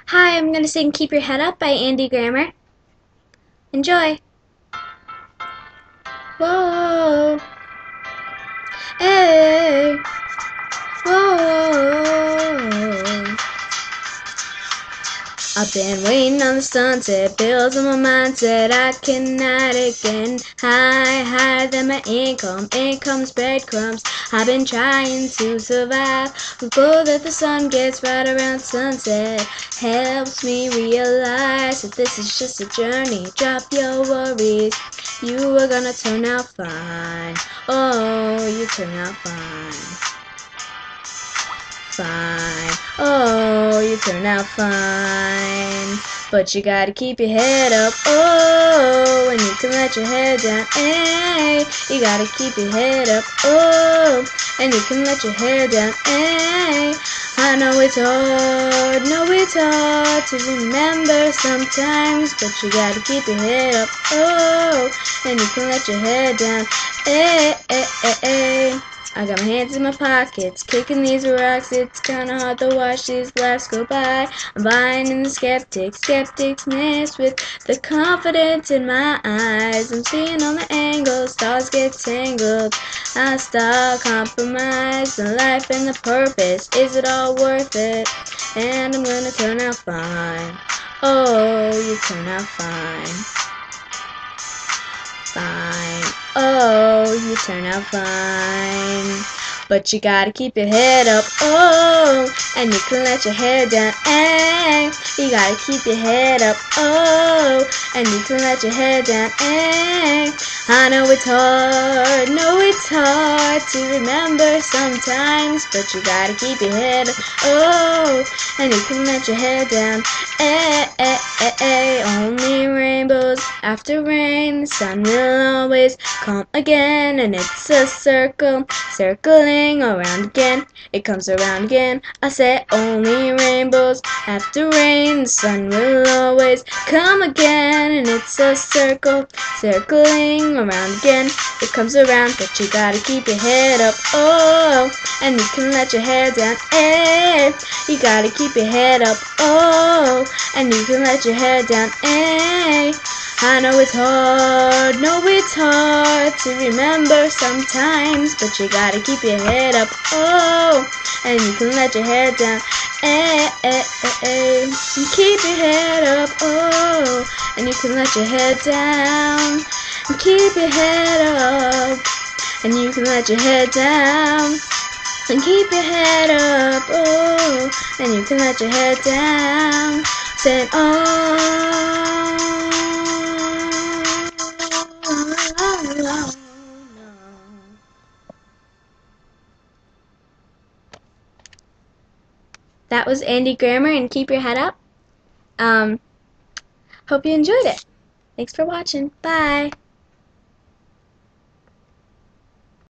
Hi, I'm going to sing Keep Your Head Up by Andy Grammer. Enjoy. Whoa. Hey. Whoa. I've been waiting on the sunset, bills on my mindset, I cannot again. Higher than my income's breadcrumbs. I've been trying to survive. The glow that the sun gets right around sunset helps me realize that this is just a journey. Drop your worries, you are gonna turn out fine. Oh, you turn out fine. Fine. Oh, you turn out fine. But you gotta keep your head up. Oh, and you can let your head down. Hey, you gotta keep your head up. Oh, and you can let your head down. Hey, I know it's hard to remember sometimes, but you gotta keep your head up. Oh, and you can let your head down. Hey, hey, hey, hey. I got my hands in my pockets, kicking these rocks. It's kinda hard to watch these laughs go by. I'm buying in the skeptics miss with the confidence in my eyes. I'm seeing all the angles, stars get tangled. I start compromise the life and the purpose. Is it all worth it? And I'm gonna turn out fine. Oh, you turn out fine. Fine. Oh, you turn out fine. But you gotta keep your head up. Oh, and you can let your head down. Ay, you gotta keep your head up. Oh, and you can let your head down. Ay, I know it's hard to remember sometimes, but you gotta keep your head up. Oh, and you can let your head down. Only rainbows after rain, the sun will always come again, and it's a circle, circling around again. It comes around again. I say only rainbows after rain, the sun will always come again, and it's a circle, circling around again. It comes around, but you gotta keep your head up. Oh, and you can let your head down. Hey, you gotta keep your head up. Oh, and you can let your head down. Hey, I know it's hard to remember sometimes, but you gotta keep your head up. Oh, and you can let your head down. And keep your head up. Oh, and you can let your head down. And keep your head up, and you can let your head down. And keep your head up, oh, and you can let your head down. Say, oh, no. That was Andy Grammer and Keep Your Head Up. Hope you enjoyed it. Thanks for watching. Bye.